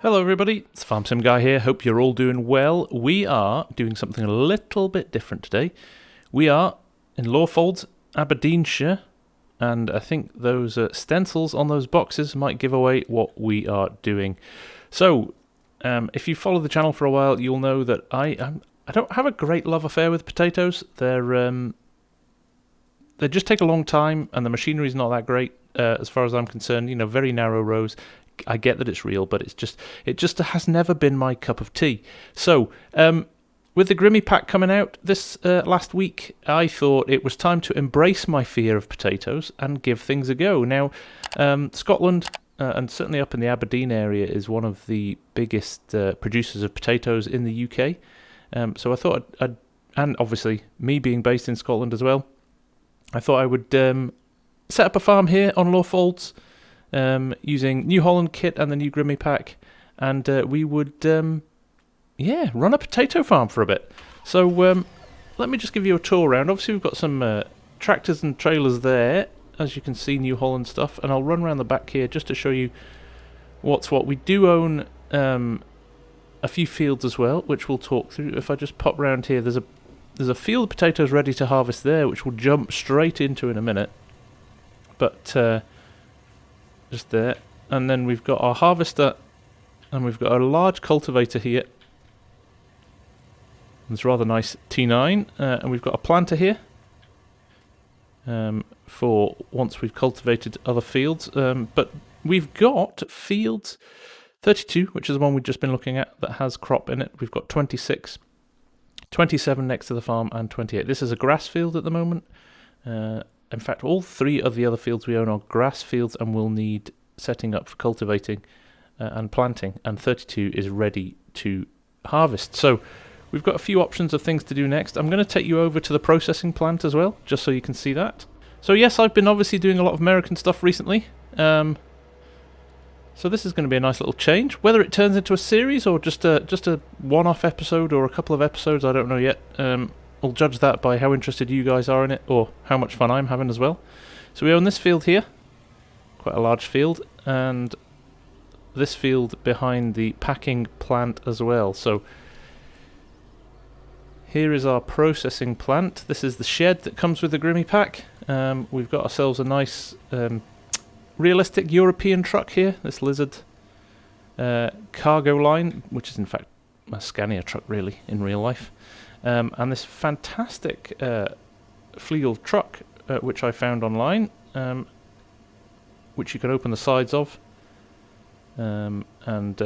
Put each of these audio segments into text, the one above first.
Hello everybody, it's farmsimguy here, hope you're all doing well. We are doing something a little bit different today. We are in Lawfolds, Aberdeenshire, and I think those stencils on those boxes might give away what we are doing. So, if you follow the channel for a while, you'll know that I don't have a great love affair with potatoes. They just take a long time, and the machinery's not that great as far as I'm concerned. You know, very narrow rows. I get that it's real, but it just has never been my cup of tea. So, with the Grimme pack coming out this last week, I thought it was time to embrace my fear of potatoes and give things a go. Now, Scotland, and certainly up in the Aberdeen area, is one of the biggest producers of potatoes in the UK. So I thought and obviously me being based in Scotland as well, I thought I would set up a farm here on Lawfolds, using New Holland kit and the new Grimme pack, and we would run a potato farm for a bit. So let me just give you a tour around. Obviously we've got some tractors and trailers there, as you can see, New Holland stuff, and I'll run around the back here just to show you what's what. We do own a few fields as well, which we'll talk through. If I just pop round here, there's a field of potatoes ready to harvest there, which we'll jump straight into in a minute. But just there, and then we've got our harvester, and we've got a large cultivator here. It's rather nice T9, and we've got a planter here for once we've cultivated other fields. But we've got fields 32, which is the one we've just been looking at, that has crop in it. We've got 26, 27 next to the farm, and 28. This is a grass field at the moment. In fact, all three of the other fields we own are grass fields and will need setting up for cultivating and planting, and 32 is ready to harvest. So we've got a few options of things to do next. I'm going to take you over to the processing plant as well, just so you can see that. So yes, I've been obviously doing a lot of American stuff recently. So this is going to be a nice little change. Whether it turns into a series or just a one-off episode or a couple of episodes, I don't know yet. We'll judge that by how interested you guys are in it, or how much fun I'm having as well. So we own this field here, quite a large field, and this field behind the packing plant as well. So here is our processing plant. This is the shed that comes with the Grimme pack. We've got ourselves a nice realistic European truck here, this Lizard cargo line, which is in fact a Scania truck really in real life. And this fantastic Flegel truck, which I found online, which you can open the sides of and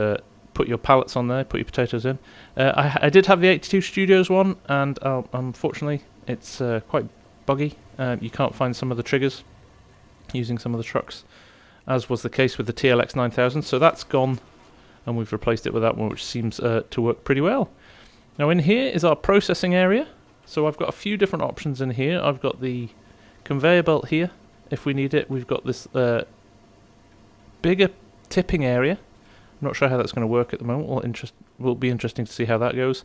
put your pallets on there, put your potatoes in. I did have the 82 Studios one, and unfortunately it's quite buggy. You can't find some of the triggers using some of the trucks, as was the case with the TLX 9000, so that's gone, and we've replaced it with that one, which seems to work pretty well. Now in here is our processing area. So I've got a few different options in here. I've got the conveyor belt here, if we need it. We've got this bigger tipping area. I'm not sure how that's going to work at the moment. Will be interesting to see how that goes.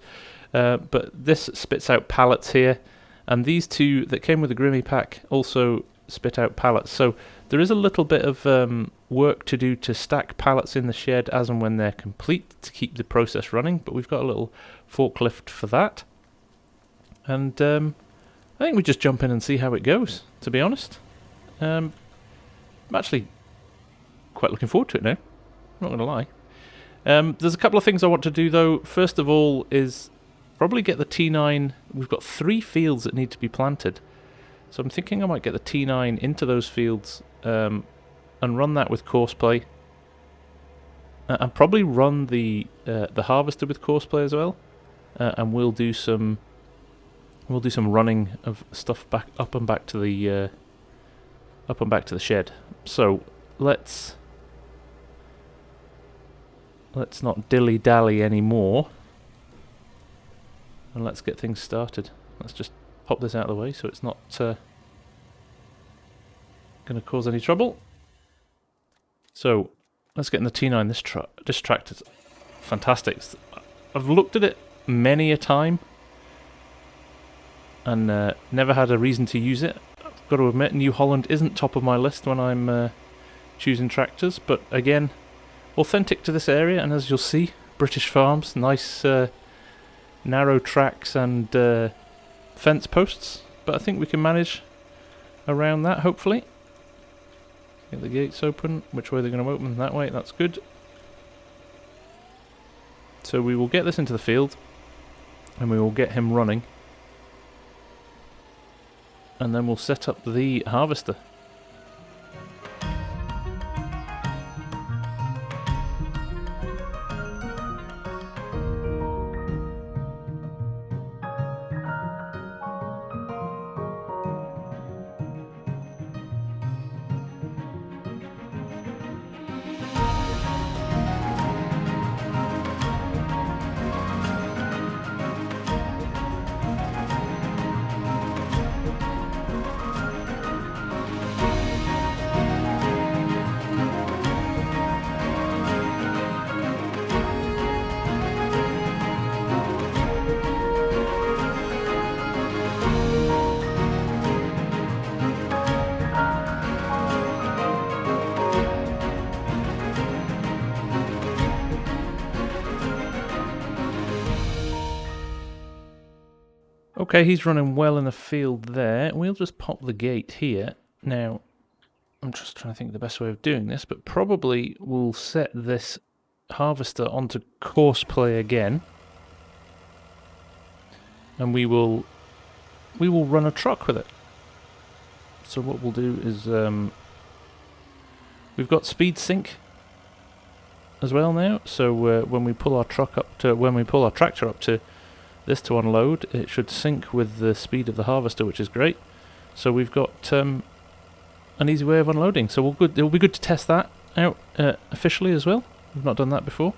But this spits out pallets here, and these two that came with the Grimme pack also spit out pallets. So there is a little bit of work to do to stack pallets in the shed as and when they're complete to keep the process running, but we've got a little forklift for that. And I think we just jump in and see how it goes, to be honest. I'm actually quite looking forward to it now, I'm not going to lie. There's a couple of things I want to do though. First of all is probably get the T9. We've got 3 fields that need to be planted. So I'm thinking I might get the T9 into those fields and run that with Courseplay, and probably run the harvester with Courseplay as well, and we'll do some running of stuff back up and back to the shed. So let's not dilly dally anymore, and let's get things started. Let's just pop this out of the way so it's not going to cause any trouble. So let's get in the T9. This tractor's fantastic. I've looked at it many a time and never had a reason to use it. I've got to admit, New Holland isn't top of my list when I'm choosing tractors, but again, authentic to this area, and as you'll see, British farms, nice narrow tracks and fence posts, but I think we can manage around that, hopefully. Get the gates open. Which way they're going to open? That way, that's good. So we will get this into the field, and we will get him running, and then we'll set up the harvester. Okay, he's running well in the field there. We'll just pop the gate here. Now, I'm just trying to think of the best way of doing this, but probably we'll set this harvester onto course play again. And we will run a truck with it. So what we'll do is we've got speed sync as well now. So when we pull our tractor up to this to unload, it should sync with the speed of the harvester, which is great. So we've got an easy way of unloading. So it'll be good to test that out officially as well. We've not done that before.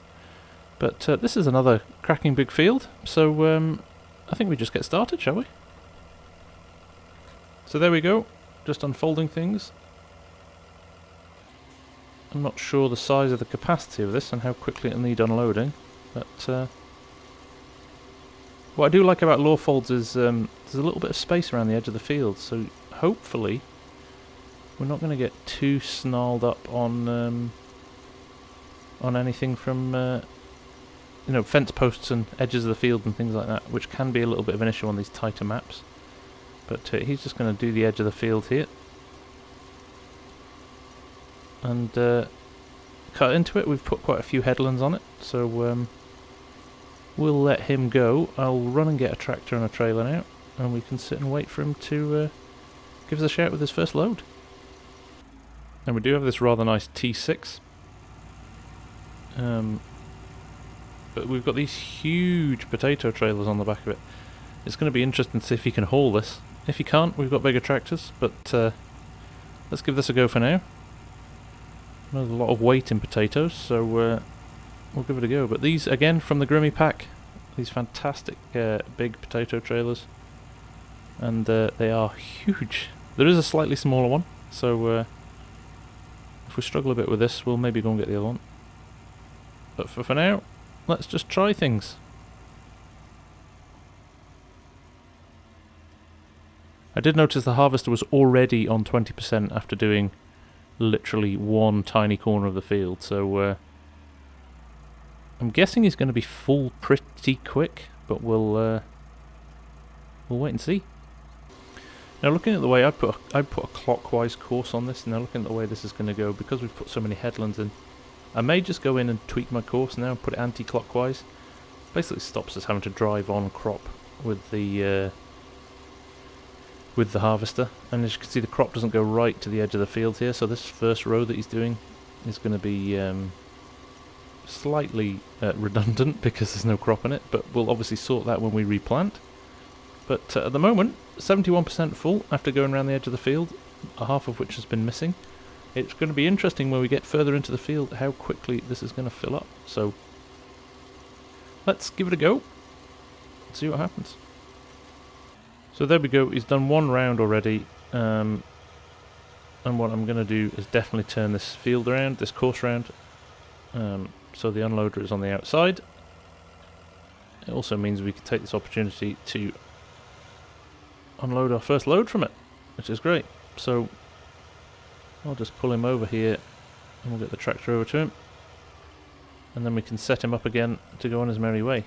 But this is another cracking big field. So I think we just get started, shall we? So there we go. Just unfolding things. I'm not sure the size of the capacity of this and how quickly it'll need unloading. But what I do like about law folds is there's a little bit of space around the edge of the field, so hopefully we're not going to get too snarled up on anything from you know, fence posts and edges of the field and things like that, which can be a little bit of an issue on these tighter maps. But he's just going to do the edge of the field here and cut into it. We've put quite a few headlands on it, so we'll let him go. I'll run and get a tractor and a trailer now, and we can sit and wait for him to give us a shout with his first load. And we do have this rather nice T6. But we've got these huge potato trailers on the back of it. It's going to be interesting to see if he can haul this. If he can't, we've got bigger tractors, but let's give this a go for now. There's a lot of weight in potatoes, so we'll give it a go. But these, again, from the Grimme pack, these fantastic big potato trailers, and they are huge. There is a slightly smaller one, so if we struggle a bit with this, we'll maybe go and get the other one. But for now, let's just try things. I did notice the harvester was already on 20% after doing literally one tiny corner of the field, so I'm guessing he's going to be full pretty quick, but we'll wait and see. Now, looking at the way I put a clockwise course on this. Now, looking at the way this is going to go, because we've put so many headlands in, I may just go in and tweak my course now and put it anti-clockwise. Basically, stops us having to drive on crop with the harvester. And as you can see, the crop doesn't go right to the edge of the field here. So this first row that he's doing is going to be slightly redundant because there's no crop in it, but we'll obviously sort that when we replant. But at the moment, 71% full after going around the edge of the field, half of which has been missing. It's going to be interesting when we get further into the field how quickly this is going to fill up. So let's give it a go, see what happens. So there we go, he's done one round already, and what I'm going to do is definitely turn this field around, this course round, so the unloader is on the outside. It also means we can take this opportunity to unload our first load from it, which is great. So I'll just pull him over here and we'll get the tractor over to him. and then we can set him up again to go on his merry way.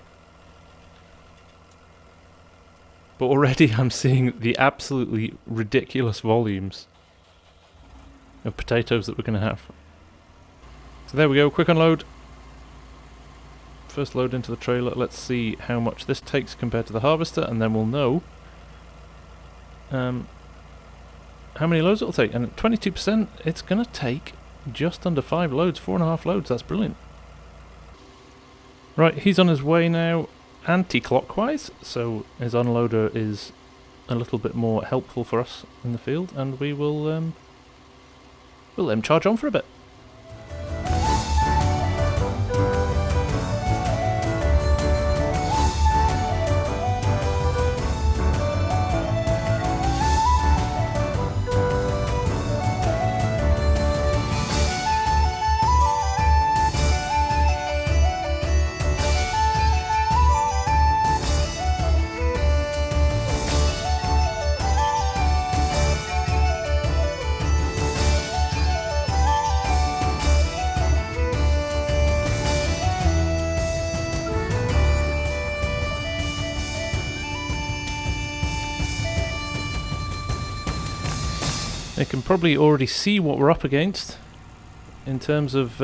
But already I'm seeing the absolutely ridiculous volumes of potatoes that we're going to have. So there we go, quick unload. First load into the trailer. Let's see how much this takes compared to the harvester, and then we'll know how many loads it'll take. And at 22%, it's going to take just under 5 loads, 4.5 loads. That's brilliant. Right, he's on his way now, anti-clockwise, so his unloader is a little bit more helpful for us in the field, and we will we'll let him charge on for a bit. They can probably already see what we're up against in terms of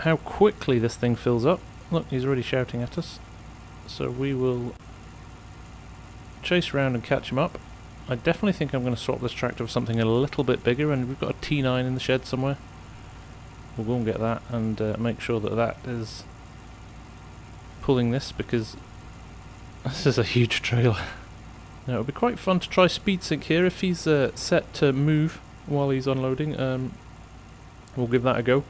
how quickly this thing fills up. Look, he's already shouting at us. So we will chase around and catch him up. I definitely think I'm going to swap this tractor for something a little bit bigger, and we've got a T9 in the shed somewhere. We'll go and get that and make sure that that is pulling this, because this is a huge trailer. Now, it would be quite fun to try speed sync here if he's set to move while he's unloading. We'll give that a go.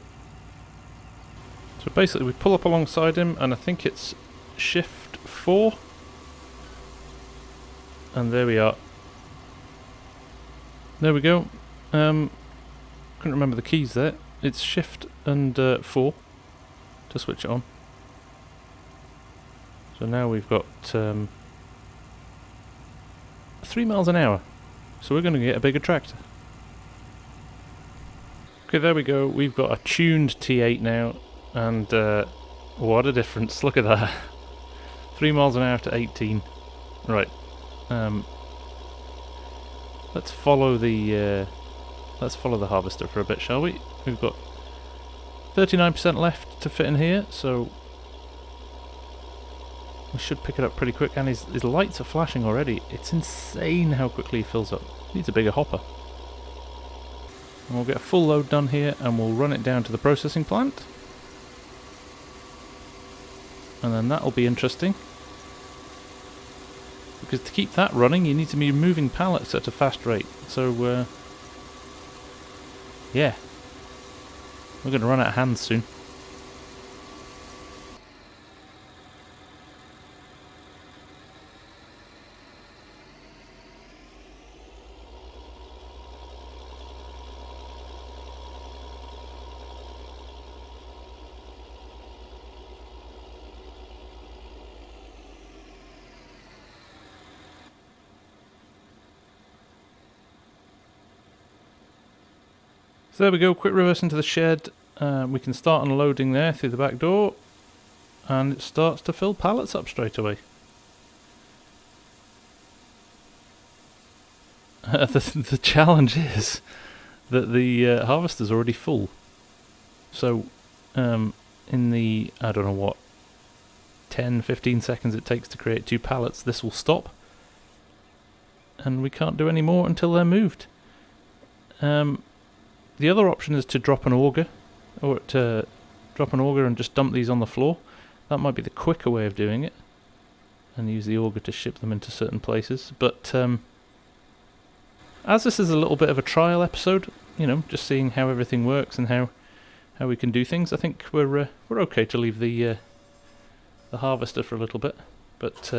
So basically we pull up alongside him, and I think it's shift 4. And there we are. There we go. Couldn't remember the keys there. It's shift and 4 to switch it on. So now we've got 3 miles an hour, so we're going to get a bigger tractor. Okay, there we go. We've got a tuned T8 now, and what a difference! Look at that. 3 miles an hour to 18. Right. Let's follow the harvester for a bit, shall we? We've got 39% left to fit in here, so we should pick it up pretty quick, and his lights are flashing already. It's insane how quickly he fills up. Needs a bigger hopper. And we'll get a full load done here, and we'll run it down to the processing plant. And then that'll be interesting, because to keep that running you need to be moving pallets at a fast rate. So yeah, we're going to run out of hands soon. So there we go, quick reverse into the shed. We can start unloading there through the back door, and it starts to fill pallets up straight away. The challenge is that the harvester's already full. So in the, I don't know what, 10-15 seconds it takes to create 2 pallets, this will stop, and we can't do any more until they're moved. The other option is to drop an auger, and just dump these on the floor. That might be the quicker way of doing it, and use the auger to ship them into certain places. But as this is a little bit of a trial episode, you know, just seeing how everything works and how we can do things, I think we're okay to leave the harvester for a little bit. But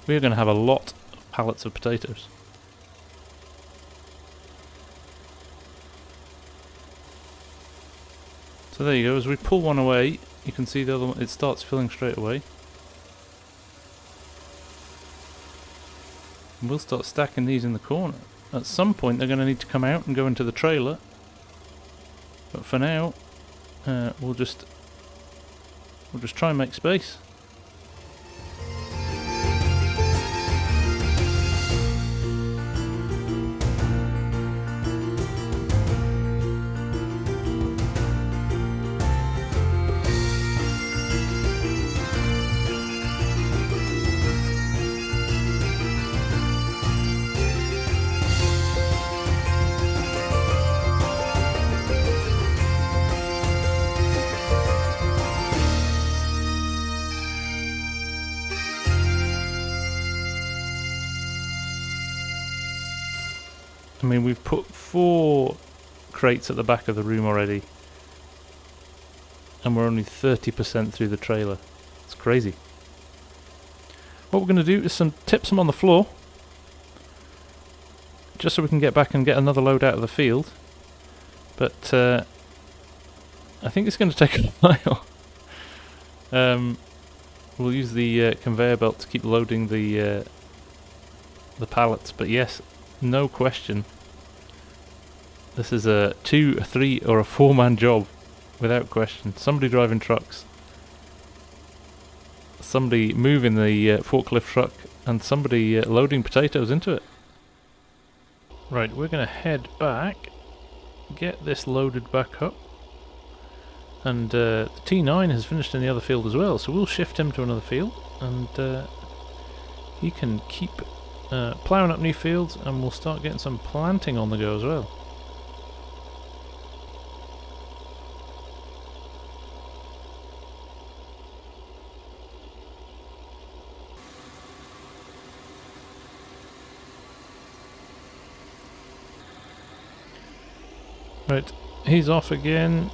we're going to have a lot of pallets of potatoes. So there you go, as we pull one away, you can see the other one, it starts filling straight away. And we'll start stacking these in the corner. At some point they're going to need to come out and go into the trailer, But for now, we'll just try and make space. I mean, we've put 4 crates at the back of the room already, and we're only 30% through the trailer. It's crazy. What we're going to do is tip some on the floor, just so we can get back and get another load out of the field. But I think it's going to take a while. We'll use the conveyor belt to keep loading the pallets. But yes, no question, this is a 2, a 3 or a 4-man job, without question. Somebody driving trucks, somebody moving the forklift truck, and somebody loading potatoes into it. Right, we're going to head back, get this loaded back up, and the T9 has finished in the other field as well, so we'll shift him to another field, and he can keep ploughing up new fields, and we'll start getting some planting on the go as well. Right, he's off again.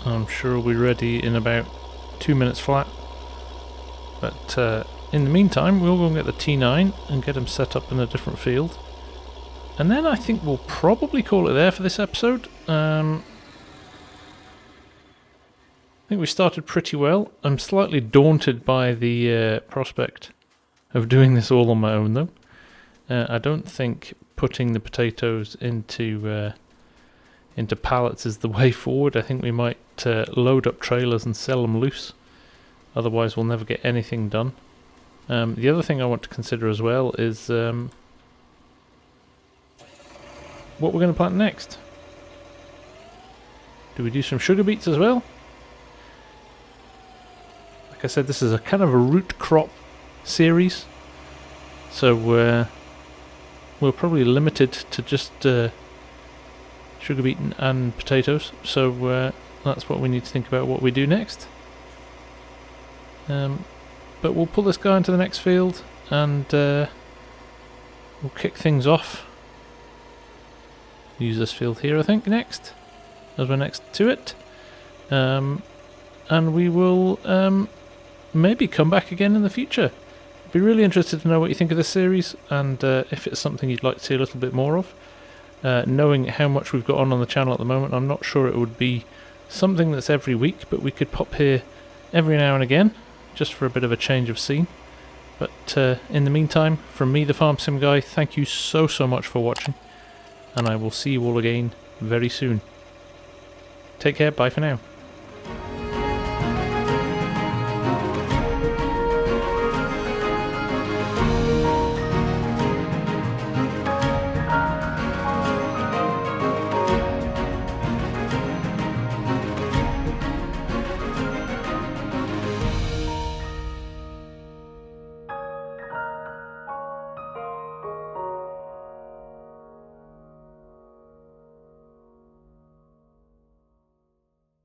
I'm sure we'll be ready in about 2 minutes flat. But in the meantime, we'll go and get the T9 and get him set up in a different field. And then I think we'll probably call it there for this episode. I think we started pretty well. I'm slightly daunted by the prospect of doing this all on my own, though. I don't think putting the potatoes into pallets is the way forward. I think we might load up trailers and sell them loose. Otherwise we'll never get anything done. The other thing I want to consider as well is what we're going to plant next. Do we do some sugar beets as well? Like I said, this is a kind of a root crop series, so we're probably limited to just sugar beet and potatoes, so that's what we need to think about what we do next. But we'll pull this guy into the next field, and we'll kick things off. Use this field here, I think, next, as we're next to it. And we will maybe come back again in the future. Be really interested to know what you think of this series, and if it's something you'd like to see a little bit more of. Knowing how much we've got on the channel at the moment, I'm not sure it would be something that's every week, but we could pop here every now and again, just for a bit of a change of scene. But in the meantime, from me, the Farm Sim Guy, thank you so much for watching, and I will see you all again very soon. Take care, bye for now.